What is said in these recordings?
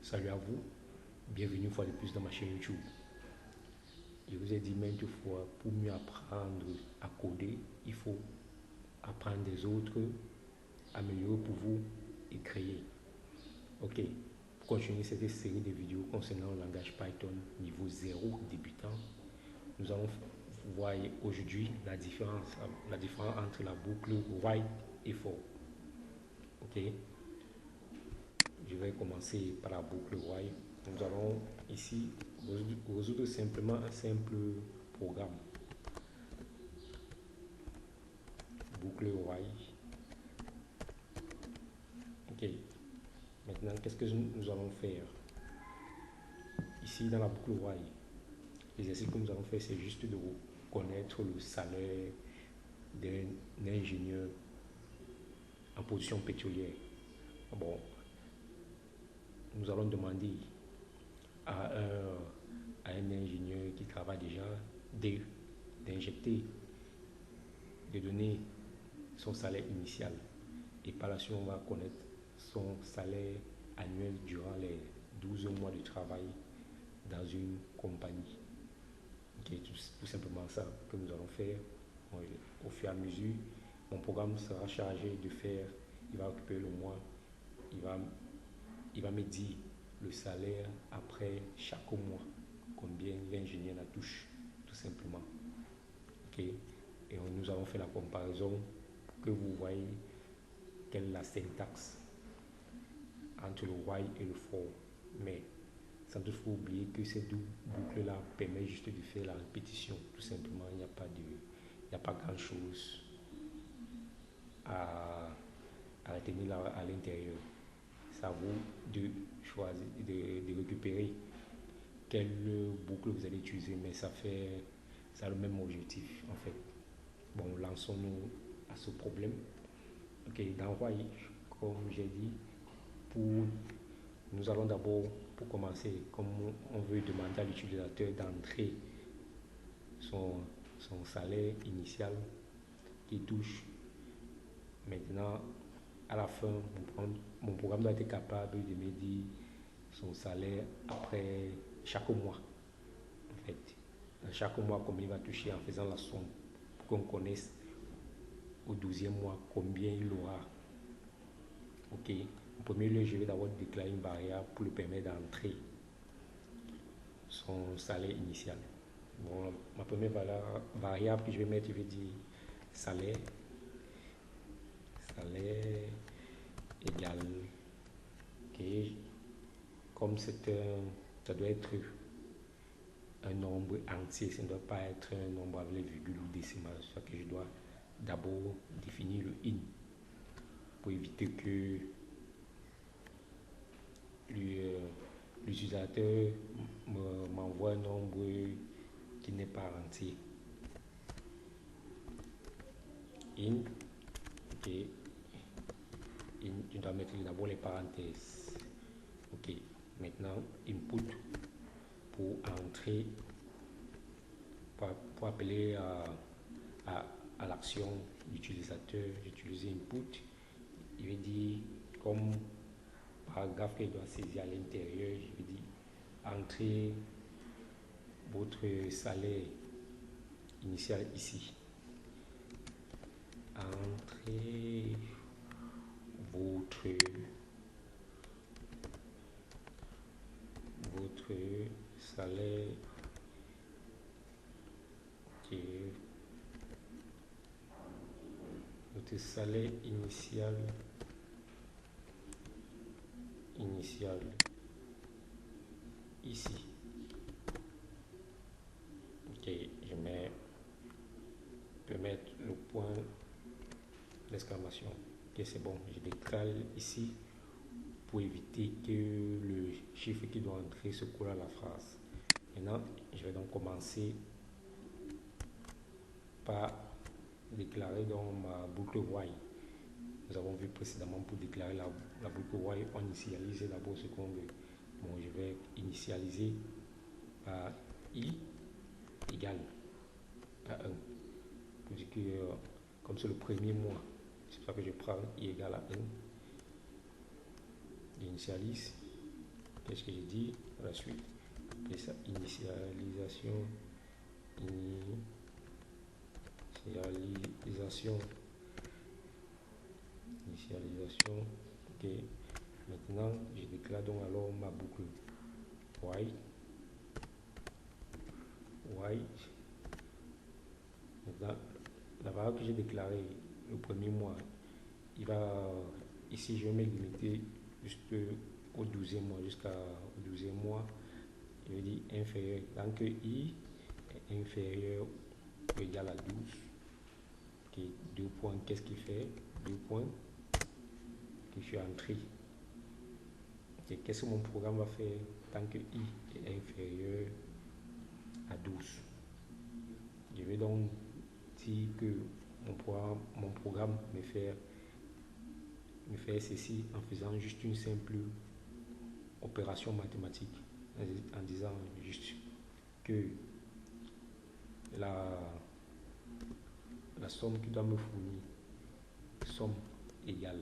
Salut à vous, bienvenue une fois de plus dans ma chaîne YouTube. Je vous ai dit maintes fois, pour mieux apprendre à coder, il faut apprendre des autres, améliorer pour vous et créer. Ok, pour continuer cette série de vidéos concernant le langage Python niveau 0 débutant, nous allons voir aujourd'hui la différence entre la boucle while et for. Ok, je vais commencer par la boucle while. Nous allons ici résoudre simplement un simple programme. Boucle while. Ok. Maintenant, qu'est-ce que nous allons faire? Ici, dans la boucle while, l'exercice que nous allons faire, c'est juste de connaître le salaire d'un ingénieur en position pétrolière. Bon, nous allons demander à un ingénieur qui travaille déjà d'injecter, de donner son salaire initial. Et par la suite, on va connaître son salaire annuel durant les 12 mois de travail dans une compagnie. Okay, tout simplement ça que nous allons faire. Au fur et à mesure, mon programme sera chargé de faire, il va occuper le mois, il va me dire le salaire après chaque mois, combien l'ingénieur la touche, tout simplement. Okay. Et nous allons faire la comparaison pour que vous voyez quelle est la syntaxe entre le while et le for. Mais sans toutefois oublier que ces deux boucles-là permettent juste de faire la répétition. Tout simplement, il n'y a pas grand-chose à retenir à l'intérieur. C'est à vous de choisir, de récupérer quelle boucle vous allez utiliser, mais ça a le même objectif en fait. Bon, lançons-nous à ce problème. Ok, dans while, comme j'ai dit, nous allons d'abord, pour commencer, comme on veut demander à l'utilisateur d'entrer son salaire initial qui touche. Maintenant, à la fin, mon programme doit être capable de me dire son salaire après chaque mois. En fait, chaque mois, combien il va toucher en faisant la somme pour qu'on connaisse au 12e mois combien il aura. Ok, en premier lieu, je vais d'abord déclarer une variable pour lui permettre d'entrer son salaire initial. Bon, ma première variable que je vais mettre, je vais dire salaire égal. Ok, comme ça doit être un nombre entier, ça ne doit pas être un nombre avec les virgules ou décimales, soit que je dois d'abord définir le in pour éviter que l'utilisateur m'envoie un nombre qui n'est pas entier. In, ok, je dois mettre d'abord les parenthèses. Ok, maintenant input pour entrer, pour appeler à l'action d'utilisateur, j'utilise input. Il veut dire comme paragraphe qu'il doit saisir à l'intérieur, je vais dire entrer votre salaire initial ici. Entrez votre salaire. Okay. Votre salaire initial ici. Ok, je peux mettre le point d'exclamation. Ok, c'est bon, je décale ici pour éviter que le chiffre qui doit entrer se colle à la phrase. Maintenant, je vais donc commencer par déclarer dans ma boucle while. Nous avons vu précédemment, pour déclarer la boucle while, on initialise d'abord ce qu'on veut. Bon, je vais initialiser par i égale à 1. Pour dire que, comme c'est le premier mois, c'est pour ça que je prends i égale à 1. J'initialise. qu'est-ce que j'ai dit à la suite? Appelez ça initialisation. Initialisation. Initialisation. Ok. Maintenant, je déclare donc alors ma boucle white. White. Maintenant, la variable que j'ai déclarée le premier mois, il va ici je vais me limiter juste au 12e mois, jusqu'au 12e mois. Je vais dire inférieur, tant que i est inférieur ou égal à 12. Ok, 2 points, qu'est-ce qu'il fait? 2 points que je suis entré. Okay, qu'est-ce que mon programme va faire tant que i est inférieur à 12? Je vais donc dire que mon programme me fait ceci en faisant juste une simple opération mathématique, en disant juste que la somme qu'il doit me fournir, somme égale,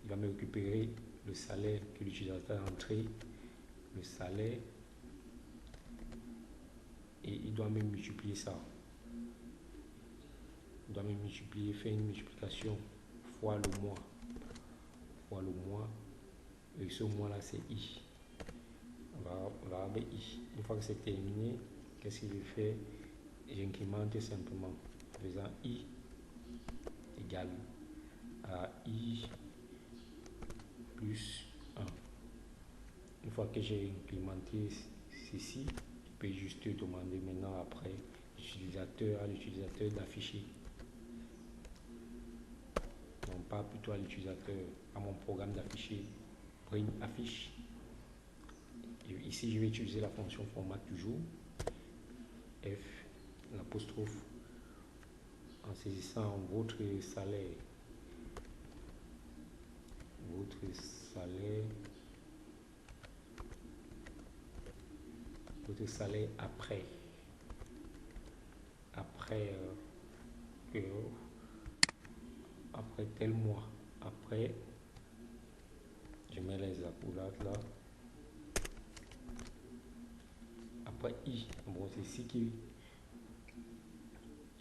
il va me récupérer le salaire que l'utilisateur a entré, le salaire, et il doit me multiplier ça. Il doit me multiplier, faire une multiplication fois le mois, et ce mois là c'est i. On va avec i. Une fois que c'est terminé, qu'est-ce que je fais? J'incrémente simplement en faisant i égale à i plus 1. Une fois que j'ai implémenté ceci, je peux juste demander maintenant après à l'utilisateur d'afficher. Non pas plutôt à l'utilisateur, à mon programme d'afficher print affiche. Et ici je vais utiliser la fonction format toujours, f l'apostrophe en saisissant votre salaire après tel mois, après je mets les accolades là, après i, bon c'est ici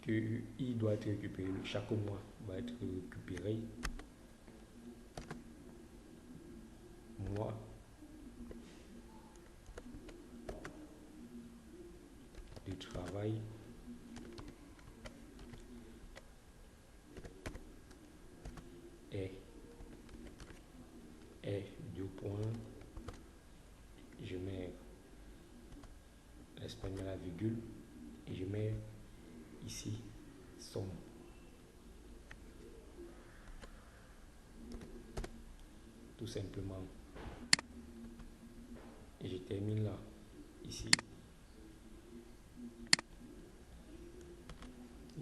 que i doit être récupéré, chaque mois va être récupéré, mois de travail est 2 points, je mets l'espagnol à la virgule et je mets ici somme. Tout simplement. Et je termine là, ici.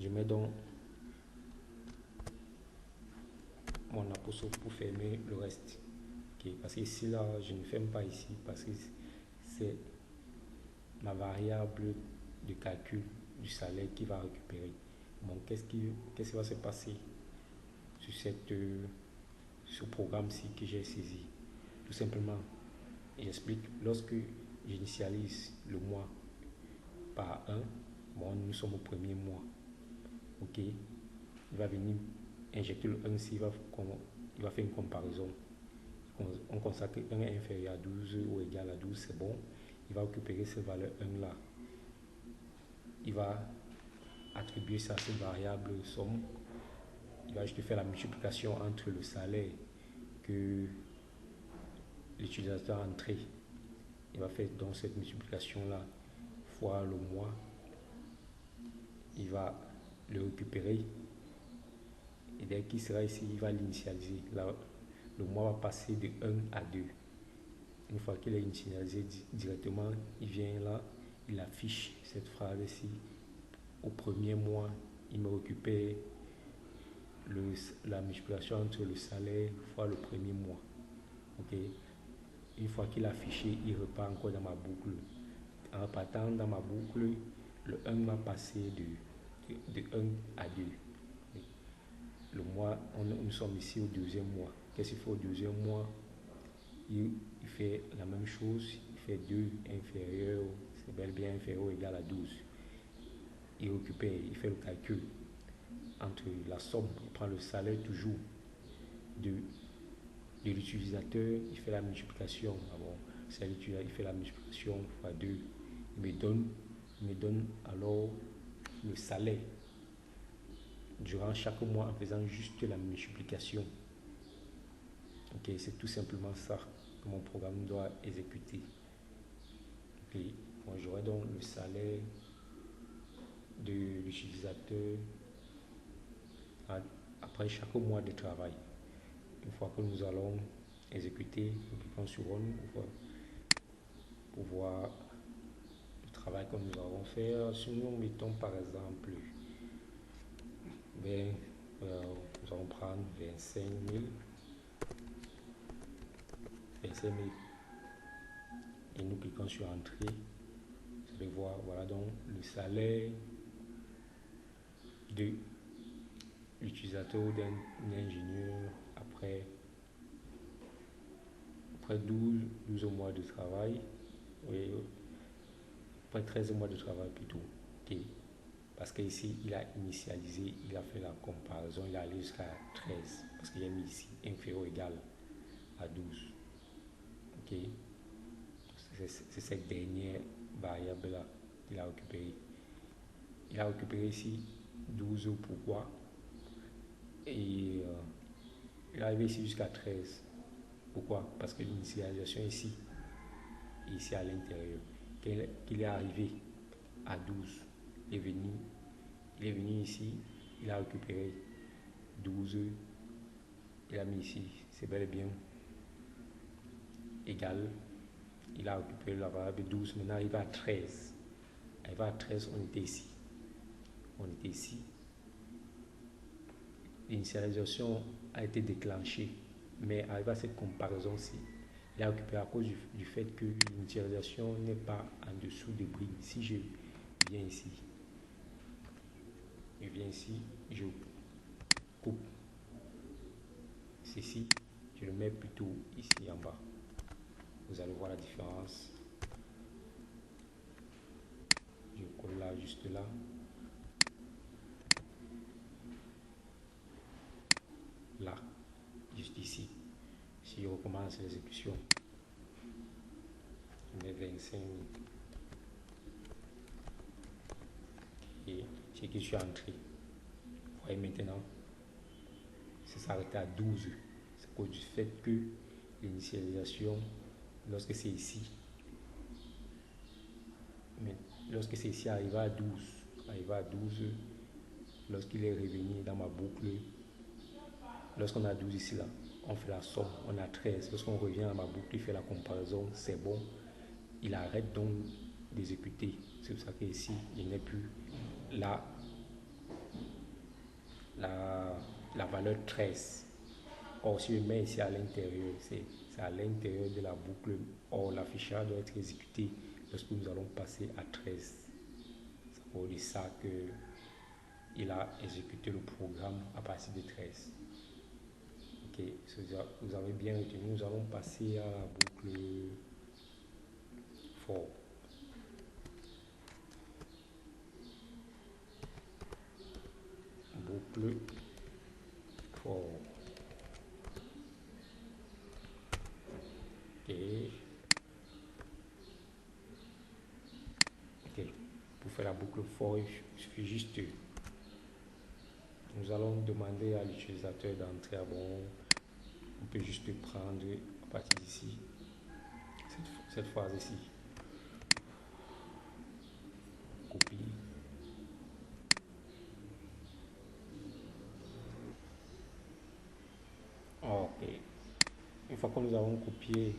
Je mets donc mon apostrophe pour fermer le reste. Okay. Parce que ici, là, je ne ferme pas ici parce que c'est ma variable de calcul du salaire qui va récupérer. Bon, qu'est-ce qui va se passer sur ce programme-ci que j'ai saisi? Tout simplement, j'explique, lorsque j'initialise le mois par 1, bon, nous sommes au premier mois. Ok, il va venir injecter le 1 ici, il va faire une comparaison. On constate que 1 est inférieur à 12 ou égal à 12, c'est bon. Il va récupérer cette valeur 1 là. Il va attribuer ça à cette variable somme. Il va juste faire la multiplication entre le salaire que l'utilisateur a entré. Il va faire donc cette multiplication là fois le mois. Il va le récupérer. Et dès qu'il sera ici, il va l'initialiser. Le mois va passer de 1 à 2. Une fois qu'il est initialisé directement, il vient là, il affiche cette phrase ici. Au premier mois, il me récupère la multiplication entre le salaire fois le premier mois. Ok. Une fois qu'il a affiché, il repart encore dans ma boucle. En repartant dans ma boucle, le 1 va passer de 1 à 2. Le mois, nous sommes ici au deuxième mois. Qu'est-ce qu'il faut au deuxième mois? Il il fait la même chose, il fait 2 inférieur, c'est bel bien inférieur ou égal à 12. Il récupère, il fait le calcul entre la somme, il prend le salaire toujours de, de l'utilisateur, il fait la multiplication. Ah bon, c'est l'utilisateur, il fait la multiplication fois 2. Il me donne alors le salaire durant chaque mois en faisant juste la multiplication. Ok, c'est tout simplement ça que mon programme doit exécuter. Ok, moi j'aurai donc le salaire de l'utilisateur après chaque mois de travail. Une fois que nous allons exécuter, nous cliquons sur Run pour voir le travail que nous allons faire. Si nous mettons par exemple, ben, nous allons prendre 25 000 et nous cliquons sur Entrée. Vous allez voir, voilà donc le salaire de l'utilisateur ou d'un ingénieur après 12 mois de travail, oui, après 13 mois de travail plutôt. Okay. Parce qu'ici, il a initialisé, il a fait la comparaison, il est allé jusqu'à 13. Parce qu'il a mis ici inférieur ou égal à 12. Ok. C'est cette dernière variable-là qu'il a récupérée. Il a récupéré ici 12. Pourquoi? Et il est arrivé ici jusqu'à 13. Pourquoi? Parce que l'initialisation ici à l'intérieur. Qu'il est arrivé à 12. Il est venu ici, il a récupéré 12. Il a mis ici, c'est bel et bien égal. Il a récupéré la variable 12. Maintenant, il va à 13. Il va à 13, on était ici. L'initialisation a été déclenchée, mais arrivé à cette comparaison-ci, il a récupéré à cause du fait que l'initialisation n'est pas en dessous de bris. Si je viens ici, je coupe ceci, je le mets plutôt ici en bas. Vous allez voir la différence. Je colle là, juste là. Là, juste ici. Si je recommence l'exécution, je mets 25 000. Et c'est que je suis entré. Vous voyez maintenant, ça s'arrête à 12. C'est à cause du fait que l'initialisation, lorsque c'est ici, arrivé à 12, lorsqu'il est revenu dans ma boucle, lorsqu'on a 12 ici là, on fait la somme, on a 13. Lorsqu'on revient dans ma boucle, il fait la comparaison, c'est bon. Il arrête donc d'exécuter. C'est pour ça qu'ici, il n'est plus là. La valeur 13. Or, si je mets ici à l'intérieur, c'est à l'intérieur de la boucle. Or, l'affichage doit être exécuté lorsque nous allons passer à 13. C'est pour ça qu'il a exécuté le programme à partir de 13. Ok, vous avez bien retenu. Nous allons passer à la boucle for. Boucle for. Ok. Pour faire la boucle for, il suffit juste. Nous allons demander à l'utilisateur d'entrer. Bon, on peut juste prendre à partir d'ici cette phrase ici. Copie. Ok. Une fois que nous avons copié,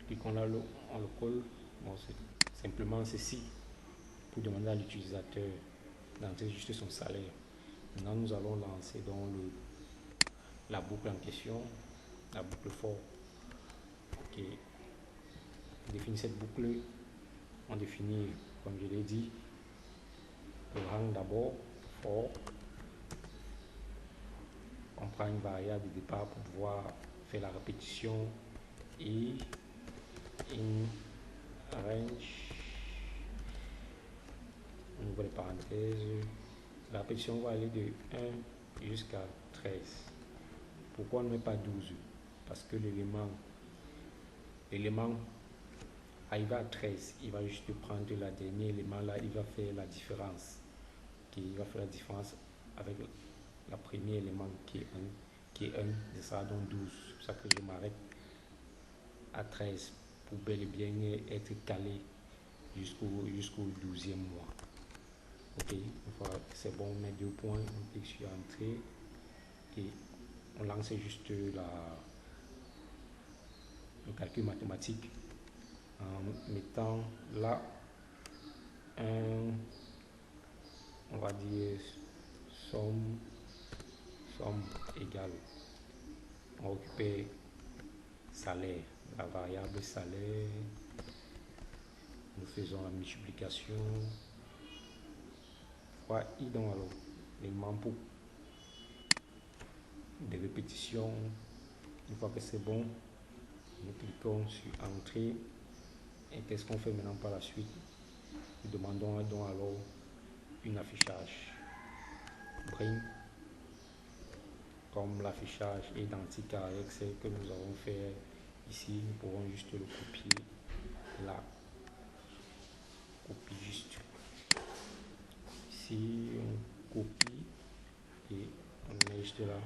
cliquons là, on le colle. Bon, c'est simplement ceci pour demander à l'utilisateur d'entrer juste son salaire. Maintenant, nous allons lancer donc la boucle en question, la boucle for. Ok. On définit cette boucle. On définit, comme je l'ai dit, le rang d'abord, for. On prend une variable de départ pour pouvoir fait la répétition et in range, on ouvre les parenthèses. La répétition va aller de 1 jusqu'à 13. Pourquoi on ne met pas 12? Parce que l'élément arrivé à 13, il va juste prendre la dernier élément là, il va faire la différence. Il va faire la différence avec le premier élément qui est 1, ce sera donc 12. C'est pour ça que je m'arrête à 13 pour bel et bien être calé jusqu'au 12e mois. Ok, une fois c'est bon, on met 2 points, on clique sur entrée et on lance juste le calcul mathématique en mettant là on va dire somme égale, on récupère salaire, la variable salaire, nous faisons la multiplication fois i, donc alors l'élément pour des répétitions. Une fois que c'est bon, nous cliquons sur entrée et qu'est-ce qu'on fait maintenant par la suite? Nous demandons donc alors une affichage bring, comme l'affichage est identique avec ce que nous avons fait ici, nous pouvons juste le copier là, copie juste ici, on copie et on met juste là.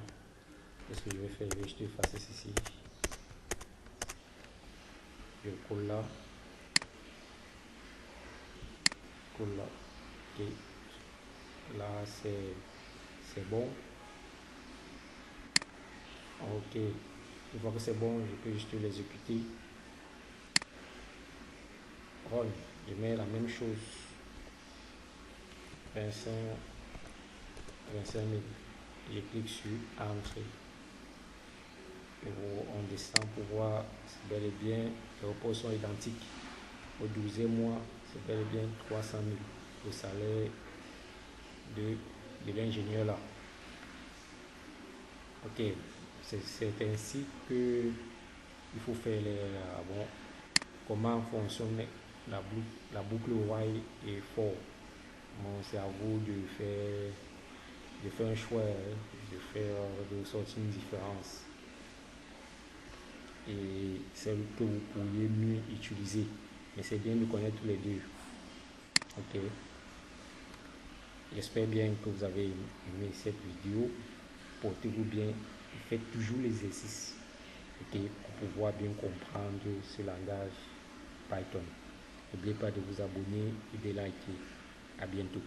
Qu'est-ce que je vais faire? Je vais juste effacer ceci, je colle là et là c'est bon. Ok, une fois que c'est bon, je peux juste l'exécuter. Run, je mets la même chose, 25 000, je clique sur entrée et on descend pour voir si bel et bien les repos sont identiques. Au 12e mois, c'est bel et bien 300 000, le salaire de l'ingénieur là. Ok, c'est ainsi que il faut faire bon, comment fonctionne la boucle while et for. Bon, c'est à vous de faire un choix, de sortir une différence et celle que vous pourriez mieux utiliser, mais c'est bien de connaître tous les deux. Ok, j'espère bien que vous avez aimé cette vidéo. Portez-vous bien, faites toujours l'exercice, ok, pour pouvoir bien comprendre ce langage Python. N'oubliez pas de vous abonner et de liker. À bientôt.